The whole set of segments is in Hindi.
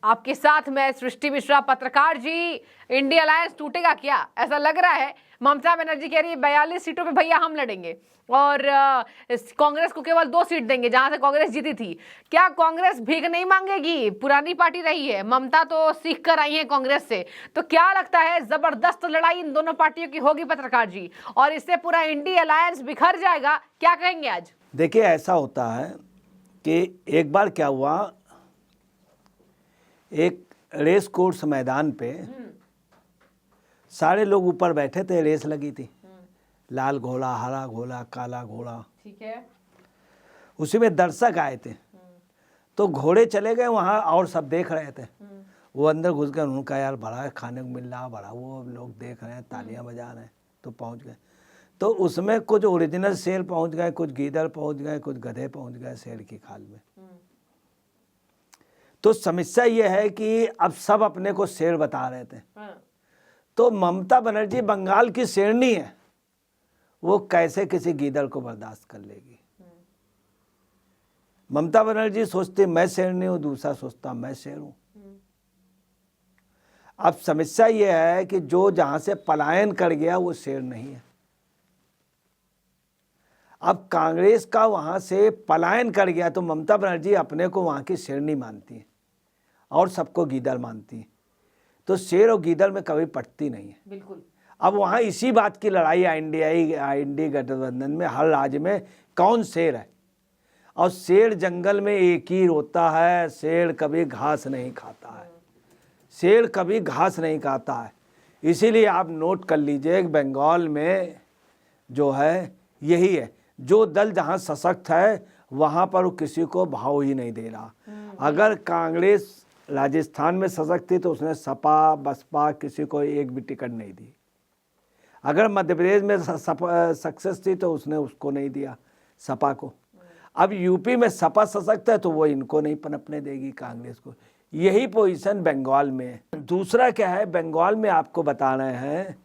आपके साथ मैं सृष्टि मिश्रा। पत्रकार जी, इंडिया अलायंस टूटेगा क्या? ऐसा लग रहा है। ममता बनर्जी कह रही है 42 सीटों पे भैया हम लड़ेंगे और कांग्रेस को केवल 2 सीट देंगे जहां से कांग्रेस जीती थी। क्या कांग्रेस भीख नहीं मांगेगी? पुरानी पार्टी रही है, ममता तो सीख कर आई है कांग्रेस से। तो क्या लगता है जबरदस्त लड़ाई इन दोनों पार्टियों की होगी पत्रकार जी, और इससे पूरा इंडिया अलायंस बिखर जाएगा? क्या कहेंगे आज? देखिए, ऐसा होता है कि एक बार क्या हुआ, एक रेस कोर्स मैदान पे सारे लोग ऊपर बैठे थे, रेस लगी थी, लाल घोड़ा, हरा घोड़ा, काला घोड़ा, ठीक है। उसी में दर्शक आए थे। तो घोड़े चले गए वहाँ और सब देख रहे थे। वो अंदर घुस गए, उनका यार बड़ा खाने को मिल रहा, बड़ा वो लोग देख रहे हैं, तालियां बजा रहे हैं, तो पहुँच गए। तो उसमें कुछ ओरिजिनल शेर पहुँच गए, कुछ गीदड़ पहुँच गए, कुछ गधे पहुँच गए शेर की खाल में। तो समस्या ये है कि अब सब अपने को शेर बता रहे थे। तो ममता बनर्जी बंगाल की शेरनी है, वो कैसे किसी गीदड़ को बर्दाश्त कर लेगी? ममता बनर्जी सोचती मैं शेरनी हूं, दूसरा सोचता मैं शेर हूं। अब समस्या ये है कि जो जहां से पलायन कर गया वो शेर नहीं है। अब कांग्रेस का वहां से पलायन कर गया तो ममता बनर्जी अपने को वहां की शेरनी मानती है और सबको गीदड़ मानती है। तो शेर और गीदड़ में कभी पटती नहीं है। बिल्कुल। अब वहाँ इसी बात की लड़ाई इंडी गठबंधन में, हर राज्य में कौन शेर है। और शेर जंगल में एक ही रोता है, शेर कभी घास नहीं खाता है, शेर कभी घास नहीं खाता है। इसीलिए आप नोट कर लीजिए, बंगाल में जो है यही है, जो दल जहाँ सशक्त है वहाँ पर वो किसी को भाव ही नहीं दे रहा। अगर कांग्रेस राजस्थान में सशक्त थी तो उसने सपा बसपा किसी को एक भी टिकट नहीं दी। अगर मध्य प्रदेश में सक्सेस थी तो उसने उसको नहीं दिया, सपा को। अब यूपी में सपा सशक्त है तो वो इनको नहीं पनपने देगी, कांग्रेस को। यही पोजीशन बंगाल में है। दूसरा क्या है, बंगाल में आपको बता रहे हैं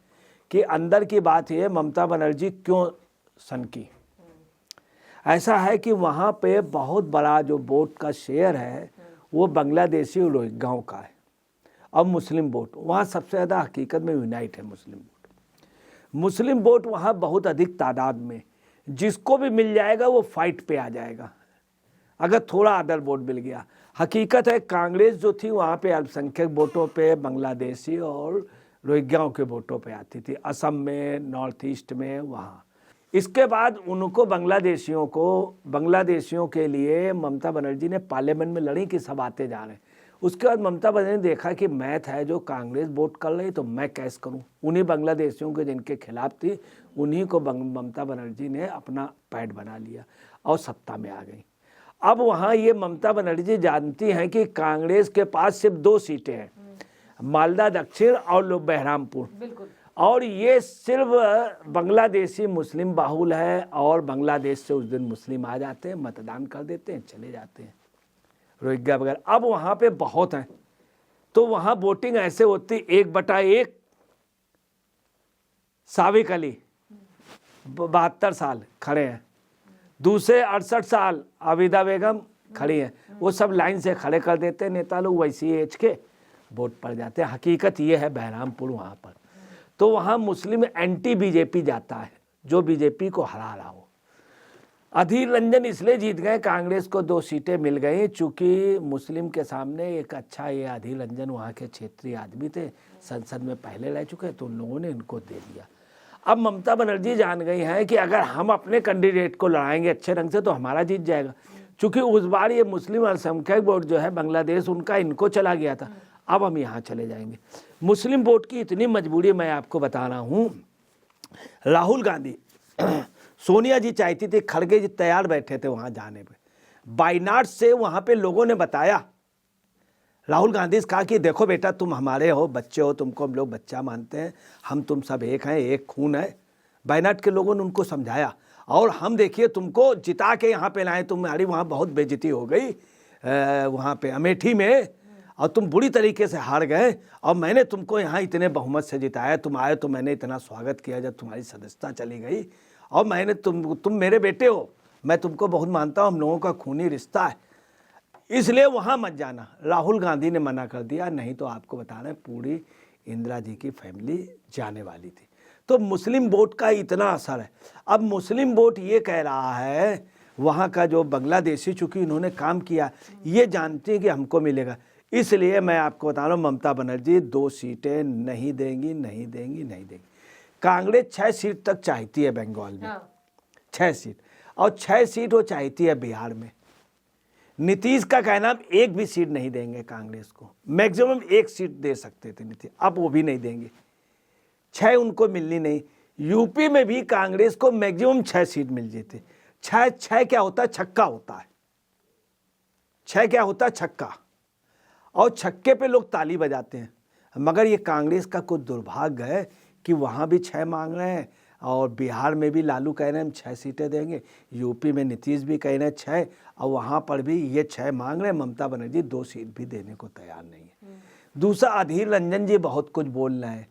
कि अंदर की बात ये, ममता बनर्जी क्यों सनकी। ऐसा है कि वहाँ पे बहुत बड़ा जो वोट का शेयर है वो बांग्लादेशी रोहिंग्याओं का है और मुस्लिम वोट वहाँ सबसे ज़्यादा हकीकत में यूनाइट है। मुस्लिम वोट वहाँ बहुत अधिक तादाद में, जिसको भी मिल जाएगा वो फाइट पे आ जाएगा अगर थोड़ा अदर वोट मिल गया। हकीकत है कांग्रेस जो थी वहाँ पे अल्पसंख्यक वोटों पे बांग्लादेशी और रोहिंग्याओं के वोटों पे आती थी, असम में, नॉर्थ ईस्ट में, वहाँ। इसके बाद उनको बांग्लादेशियों के लिए ममता बनर्जी ने पार्लियामेंट में लड़ी कि सब आते जा रहे हैं। उसके बाद ममता बनर्जी ने देखा कि मैथ है, जो कांग्रेस वोट कर रही तो मैं कैसे करूं। उन्हीं बांग्लादेशियों के जिनके खिलाफ थी उन्हीं को ममता बनर्जी ने अपना पैड बना लिया और सत्ता में आ गई। अब वहाँ ये ममता बनर्जी जानती हैं कि कांग्रेस के पास सिर्फ 2 सीटें हैं, मालदा दक्षिण और बहरामपुर, और ये सिर्फ बांग्लादेशी मुस्लिम बाहुल है और बांग्लादेश से उस दिन मुस्लिम आ जाते हैं, मतदान कर देते हैं, चले जाते हैं, रोहिंग्या वगैरह। अब वहाँ पे बहुत हैं तो वहाँ वोटिंग ऐसे होती 1/1। साबिक अली 72 साल खड़े हैं, दूसरे 68 साल आबिदा बेगम खड़ी हैं, वो सब लाइन से खड़े कर देते हैं नेता लोग, वैसी एज के वोट पड़ जाते हैं। हकीकत ये है बहरामपुर वहाँ पर तो वहाँ मुस्लिम एंटी बीजेपी जाता है, जो बीजेपी को हरा रहा हो। अधीर रंजन इसलिए जीत गए, कांग्रेस को 2 सीटें मिल गई, चूँकि मुस्लिम के सामने एक अच्छा, ये अधीर रंजन वहाँ के क्षेत्रीय आदमी थे, संसद में पहले रह चुके, तो उन लोगों ने इनको दे दिया। अब ममता बनर्जी जान गई है कि अगर हम अपने कैंडिडेट को लड़ाएंगे अच्छे ढंग से तो हमारा जीत जाएगा, चूँकि उस बार ये मुस्लिम अल्पसंख्यक वोट जो है बांग्लादेश उनका इनको चला गया था। अब हम यहाँ चले जाएंगे। मुस्लिम वोट की इतनी मजबूरी मैं आपको बता रहा हूँ, राहुल गांधी सोनिया जी चाहती थी, खड़गे जी तैयार बैठे थे वहाँ जाने पे, वायनाड से वहाँ पे लोगों ने बताया, राहुल गांधी से कहा कि देखो बेटा तुम हमारे हो, बच्चे हो, तुमको हम लोग बच्चा मानते हैं, हम तुम सब एक हैं, एक खून है। वायनाड के लोगों ने उनको समझाया और हम देखिए तुमको जिता के यहाँ पे लाए, तुम्हारी वहाँ बहुत बेइज्जती हो गई वहाँ पे अमेठी में, और तुम बुरी तरीके से हार गए, और मैंने तुमको यहाँ इतने बहुमत से जिताया, तुम आए तो मैंने इतना स्वागत किया जब तुम्हारी सदस्यता चली गई, और मैंने तुम मेरे बेटे हो, मैं तुमको बहुत मानता हूँ, हम लोगों का खूनी रिश्ता है। इसलिए वहाँ मत जाना। राहुल गांधी ने मना कर दिया, नहीं तो आपको बता रहे पूरी इंदिरा जी की फैमिली जाने वाली थी। तो मुस्लिम वोट का इतना असर है। अब मुस्लिम वोट ये कह रहा है, वहाँ का जो बांग्लादेशी, चूँकि इन्होंने काम किया, ये जानते हैं कि हमको मिलेगा, इसलिए मैं आपको बता रहा हूँ ममता बनर्जी 2 सीटें नहीं देंगी, नहीं देंगी, नहीं देंगी। कांग्रेस 6 सीट तक चाहती है बंगाल में, 6 सीट, और 6 सीट वो चाहती है बिहार में। नीतीश का कहना अब 1 भी सीट नहीं देंगे कांग्रेस को, मैक्सिमम 1 सीट दे सकते थे नीतीश, अब वो भी नहीं देंगे, 6 उनको मिलनी नहीं। यूपी में भी कांग्रेस को मैक्सिमम 6 सीट मिल जाती। 6 क्या होता है, छक्का होता है। 6 क्या होता है, छक्का, और छक्के पे लोग ताली बजाते हैं। मगर ये कांग्रेस का कुछ दुर्भाग्य है कि वहाँ भी 6 मांग रहे हैं, और बिहार में भी लालू कह रहे हैं हम 6 सीटें देंगे, यूपी में नीतीश भी कह रहे हैं 6, और वहाँ पर भी ये 6 मांग रहे हैं। ममता बनर्जी 2 सीट भी देने को तैयार नहीं है। दूसरा, अधीर रंजन जी बहुत कुछ बोल रहे हैं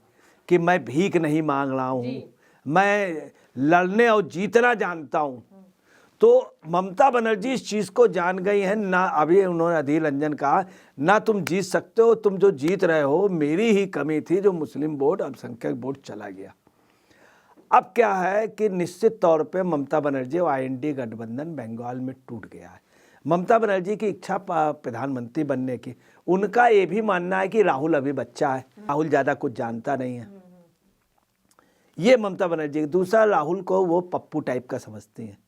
कि मैं भीख नहीं मांग रहा हूँ, मैं लड़ने और जीतना जानता हूँ। तो ममता बनर्जी इस चीज़ को जान गई हैं ना। अभी उन्होंने अधीर रंजन कहा, ना तुम जीत सकते हो, तुम जो जीत रहे हो मेरी ही कमी थी, जो मुस्लिम वोट, अल्पसंख्यक वोट चला गया। अब क्या है कि निश्चित तौर पे ममता बनर्जी और IND गठबंधन बंगाल में टूट गया है। ममता बनर्जी की इच्छा प्रधानमंत्री बनने की, उनका ये भी मानना है कि राहुल अभी बच्चा है, राहुल ज़्यादा कुछ जानता नहीं है, ये ममता बनर्जी। दूसरा, राहुल को वो पप्पू टाइप का समझती हैं,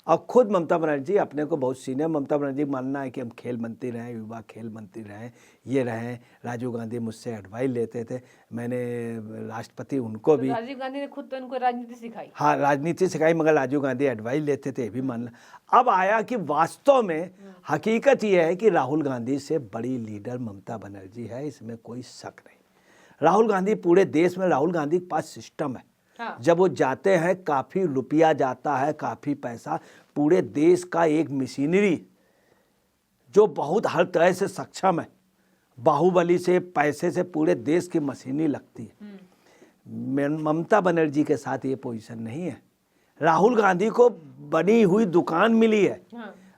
और खुद ममता बनर्जी अपने को बहुत सीनियर। ममता बनर्जी मानना है कि हम खेल मंत्री रहें, युवा खेल मंत्री रहें, ये रहें। राजीव गांधी मुझसे एडवाइस लेते थे, मैंने राष्ट्रपति उनको भी, राजीव गांधी ने खुद तो इनको राजनीति सिखाई, हाँ राजनीति सिखाई, मगर राजीव गांधी एडवाइस लेते थे, ये भी मानना। अब आया कि वास्तव में हकीकत ये है कि राहुल गांधी से बड़ी लीडर ममता बनर्जी है, इसमें कोई शक नहीं। राहुल गांधी पूरे देश में, राहुल गांधी के पास सिस्टम है। जब वो जाते हैं काफ़ी रुपया जाता है, काफ़ी पैसा, पूरे देश का एक मशीनरी जो बहुत हर तरह से सक्षम है, बाहुबली से, पैसे से पूरे देश की मशीनरी लगती है। ममता बनर्जी के साथ ये पोजीशन नहीं है। राहुल गांधी को बनी हुई दुकान मिली है,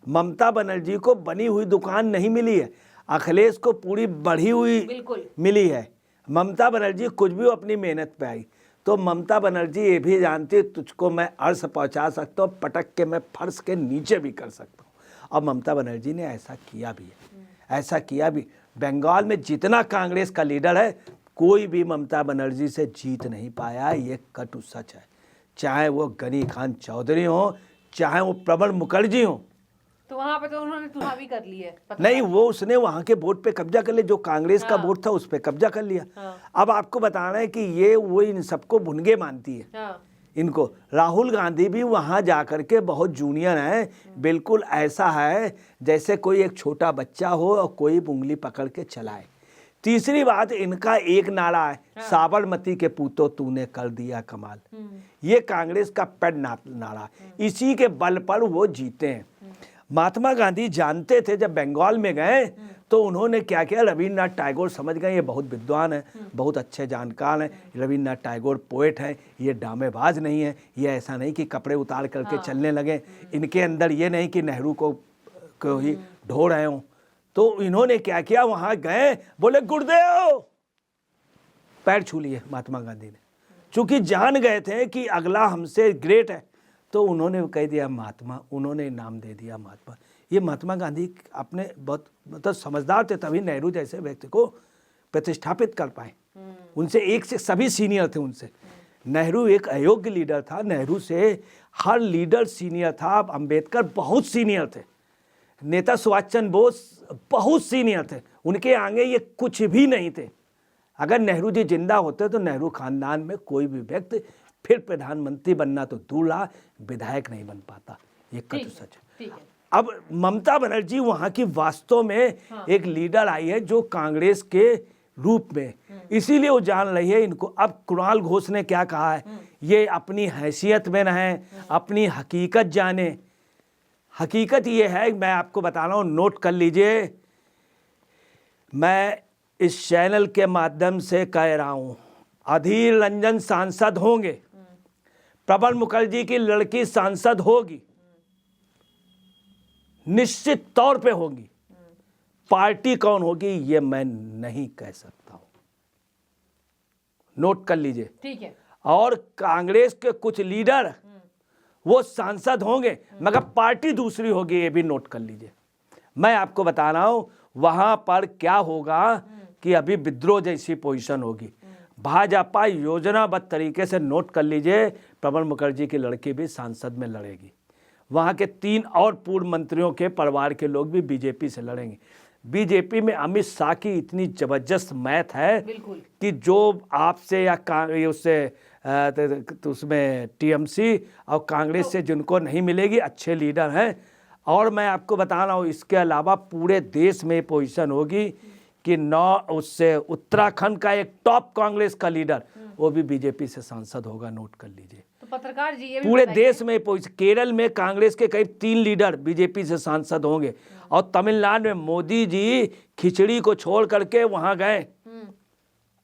ममता बनर्जी को बनी हुई दुकान नहीं मिली है। अखिलेश को पूरी बढ़ी हुई मिली है, ममता बनर्जी कुछ भी अपनी मेहनत पे आई। तो ममता बनर्जी ये भी जानती है तुझको मैं अर्श पहुंचा सकता हूँ, पटक के मैं फर्श के नीचे भी कर सकता हूँ। और ममता बनर्जी ने ऐसा किया भी है, ऐसा किया भी। बंगाल में जितना कांग्रेस का लीडर है, कोई भी ममता बनर्जी से जीत नहीं पाया, ये कटु सच है। चाहे वो गनी खान चौधरी हो, चाहे वो प्रबल मुखर्जी हो। तो वहाँ पे तो उन्होंने चुनाव भी कर ली है। नहीं, वो उसने वहाँ के वोट पे कब्जा कर लिया, जो कांग्रेस का वोट था उस पे कब्जा कर लिया। अब आपको बताना है कि ये वो इन सबको भुनगे मानती है। इनको राहुल गांधी भी वहाँ जा कर के बहुत जूनियर है, बिल्कुल ऐसा है जैसे कोई एक छोटा बच्चा हो और कोई उंगली पकड़ के चलाए। तीसरी बात, इनका एक नारा है, साबरमती के पूतो तूने कर दिया कमाल। ये कांग्रेस का पेड नारा, इसी के बल पर वो जीते हैं। महात्मा गांधी जानते थे, जब बंगाल में गए तो उन्होंने क्या किया, रविन्द्रनाथ टैगोर समझ गए ये बहुत विद्वान है, बहुत अच्छे जानकार हैं, रविन्द्रनाथ टैगोर पोएट हैं, ये ड्रामेबाज नहीं है, ये ऐसा नहीं कि कपड़े उतार करके चलने लगे, इनके अंदर ये नहीं कि नेहरू को ही ढो रहे हों। तो इन्होंने क्या किया, वहाँ गए, बोले गुरुदेव, पैर छू लिए महात्मा गांधी ने, चूँकि जान गए थे कि अगला हमसे ग्रेट है। तो उन्होंने कह दिया महात्मा, उन्होंने नाम दे दिया महात्मा। ये महात्मा गांधी अपने बहुत मतलब समझदार थे, तभी नेहरू जैसे व्यक्ति को प्रतिष्ठापित कर पाए। उनसे एक से सभी सीनियर थे उनसे। नेहरू एक अयोग्य लीडर था, नेहरू से हर लीडर सीनियर था। अंबेडकर बहुत सीनियर थे, नेता सुभाष चंद्र बोस बहुत सीनियर थे, उनके आगे ये कुछ भी नहीं थे। अगर नेहरू जी जिंदा होते तो नेहरू खानदान में कोई भी व्यक्ति फिर प्रधानमंत्री बनना तो दूर रहा, विधायक नहीं बन पाता। ये कटु सच है। अब ममता बनर्जी वहाँ की वास्तव में एक लीडर आई है जो कांग्रेस के रूप में, इसीलिए वो जान रही है इनको। अब कुणाल घोष ने क्या कहा है, ये अपनी हैसियत में रहें, अपनी हकीकत जाने। हकीकत ये है, मैं आपको बता रहा हूँ, नोट कर लीजिए, मैं इस चैनल के माध्यम से कह रहा हूँ, अधीर रंजन सांसद होंगे, प्रबल मुखर्जी की लड़की सांसद होगी, निश्चित तौर पे होगी। पार्टी कौन होगी ये मैं नहीं कह सकता हूं, नोट कर लीजिए। ठीक है। और कांग्रेस के कुछ लीडर वो सांसद होंगे मगर पार्टी दूसरी होगी, ये भी नोट कर लीजिए। मैं आपको बता रहा हूं वहां पर क्या होगा कि अभी विद्रोह जैसी पोजीशन होगी। भाजपा योजनाबद्ध तरीके से, नोट कर लीजिए, प्रणब मुखर्जी की लड़की भी सांसद में लड़ेगी। वहां के 3 और पूर्व मंत्रियों के परिवार के लोग भी बीजेपी से लड़ेंगे। बीजेपी में अमित शाह की इतनी जबरदस्त मैथ है कि जो आपसे या उससे तो उसमें टीएमसी और कांग्रेस से जिनको नहीं मिलेगी, अच्छे लीडर हैं। और मैं आपको बता रहा हूँ इसके अलावा पूरे देश में पोजीशन होगी कि उससे उत्तराखंड का एक टॉप कांग्रेस का लीडर वो भी बीजेपी से सांसद होगा, नोट कर लीजिए। तो पत्रकार जी ये भी पूरे देश में केरल में कांग्रेस के करीब 3 लीडर बीजेपी से सांसद होंगे। और तमिलनाडु में मोदी जी खिचड़ी को छोड़ करके वहां गए,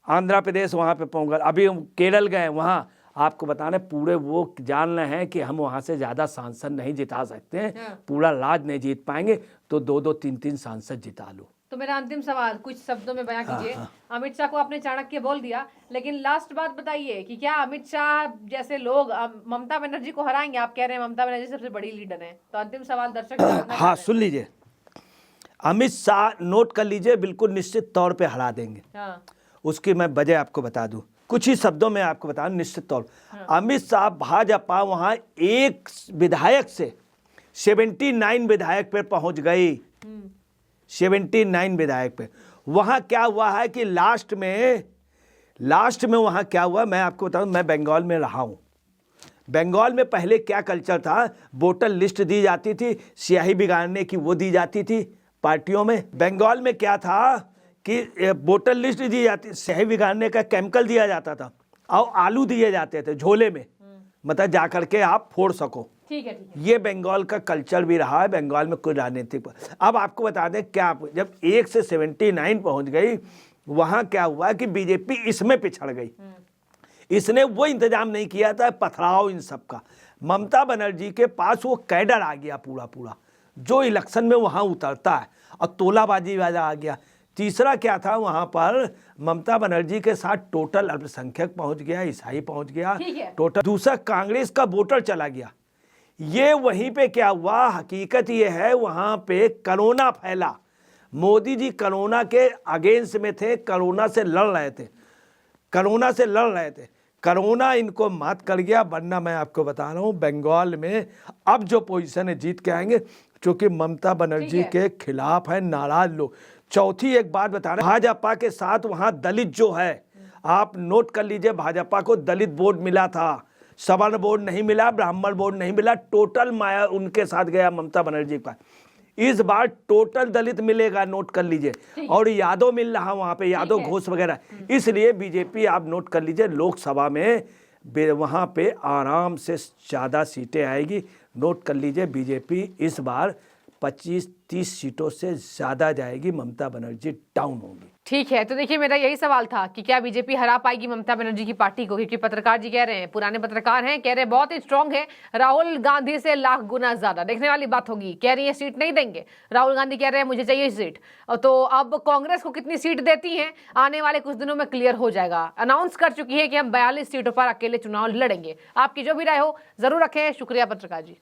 आंध्र प्रदेश वहां पे पहुंच गए, अभी केरल गए, वहां आपको बताने पूरे वो जान रहे हैं कि हम वहां से ज्यादा सांसद नहीं जिता सकते हैं, पूरा राज नहीं जीत पाएंगे, तो 2-2, 3-3 सांसद जिता लो। तो मेरा अंतिम सवाल कुछ शब्दों में बयां कीजिए। अमित शाह को आपने चाणक्य बोल दिया, लेकिन लास्ट बात बताइए कि क्या अमित शाह जैसे लोग ममता बनर्जी को हराएंगे? आप कह रहे हैं ममता बनर्जी सबसे बड़ी लीडर है, तो अंतिम सवाल दर्शक हाँ सुन लीजिए, अमित शाह नोट कर लीजिए बिल्कुल निश्चित तौर पे हरा देंगे। उसकी मैं वजह आपको बता दूं, कुछ ही शब्दों में आपको बता दूं, निश्चित तौर अमित शाह भाजपा वहां एक विधायक से 79 विधायक पे पहुंच गई, 79 विधायक पे। वहां क्या हुआ है कि लास्ट में वहां क्या हुआ मैं आपको बताऊं, मैं बंगाल में रहा हूं। बंगाल में पहले क्या कल्चर था, वोटर लिस्ट दी जाती थी, स्याही बिगाड़ने की वो दी जाती थी पार्टियों में। बंगाल में क्या था कि वोटर लिस्ट दी जाती, स्याही बिगाड़ने का केमिकल दिया जाता था और आलू दिए जाते थे झोले में, मतलब जा करके आप फोड़ सको। ठीक है। ये बंगाल का कल्चर भी रहा है, बंगाल में कोई राजनीतिक। अब आपको बता दें क्या, जब 1 से 79 पहुंच गई, वहां क्या हुआ कि बीजेपी इसमें पिछड़ गई। इसने वो इंतजाम नहीं किया था पथराव इन सब का। ममता बनर्जी के पास वो कैडर आ गया पूरा जो इलेक्शन में वहां उतरता है, और तोलाबाजी वाला आ गया। तीसरा क्या था, वहां पर ममता बनर्जी के साथ टोटल अल्पसंख्यक पहुंच गया, ईसाई पहुंच गया, टोटल। दूसरा कांग्रेस का वोटर चला गया। ये वहीं पे क्या हुआ, हकीकत ये है वहां पे कोरोना फैला। मोदी जी कोरोना के अगेंस्ट में थे, कोरोना से लड़ रहे थे, कोरोना इनको मात कर गया। वरना मैं आपको बता रहा हूं बंगाल में अब जो पोजीशन है जीत के आएंगे, क्योंकि ममता बनर्जी के खिलाफ है नाराज लोग। चौथी एक बात बता रहे हैं, भाजपा के साथ वहां दलित जो है, आप नोट कर लीजिए, भाजपा को दलित वोट मिला था, सवर्ण वोट नहीं मिला, ब्राह्मण वोट नहीं मिला, टोटल माया उनके साथ गया ममता बनर्जी का। इस बार टोटल दलित मिलेगा, नोट कर लीजिए। और यादव मिल रहा वहां पे, यादव घोष वगैरह। इसलिए बीजेपी आप नोट कर लीजिए, लोकसभा में वहां पे आराम से ज्यादा सीटें आएगी। नोट कर लीजिए, बीजेपी इस बार 25-30 सीटों से ज्यादा जाएगी, ममता बनर्जी डाउन होगी। ठीक है, तो देखिए मेरा यही सवाल था कि क्या बीजेपी हरा पाएगी ममता बनर्जी की पार्टी को, क्योंकि पत्रकार जी कह रहे हैं, पुराने पत्रकार हैं, कह रहे हैं बहुत ही स्ट्रांग है, राहुल गांधी से लाख गुना ज्यादा। देखने वाली बात होगी, कह रही है सीट नहीं देंगे, राहुल गांधी कह रहे हैं मुझे चाहिए सीट। तो अब कांग्रेस को कितनी सीट देती है आने वाले कुछ दिनों में क्लियर हो जाएगा। अनाउंस कर चुकी है कि हम 42 सीटों पर अकेले चुनाव लड़ेंगे। आपकी जो भी राय हो जरूर रखें। शुक्रिया पत्रकार जी।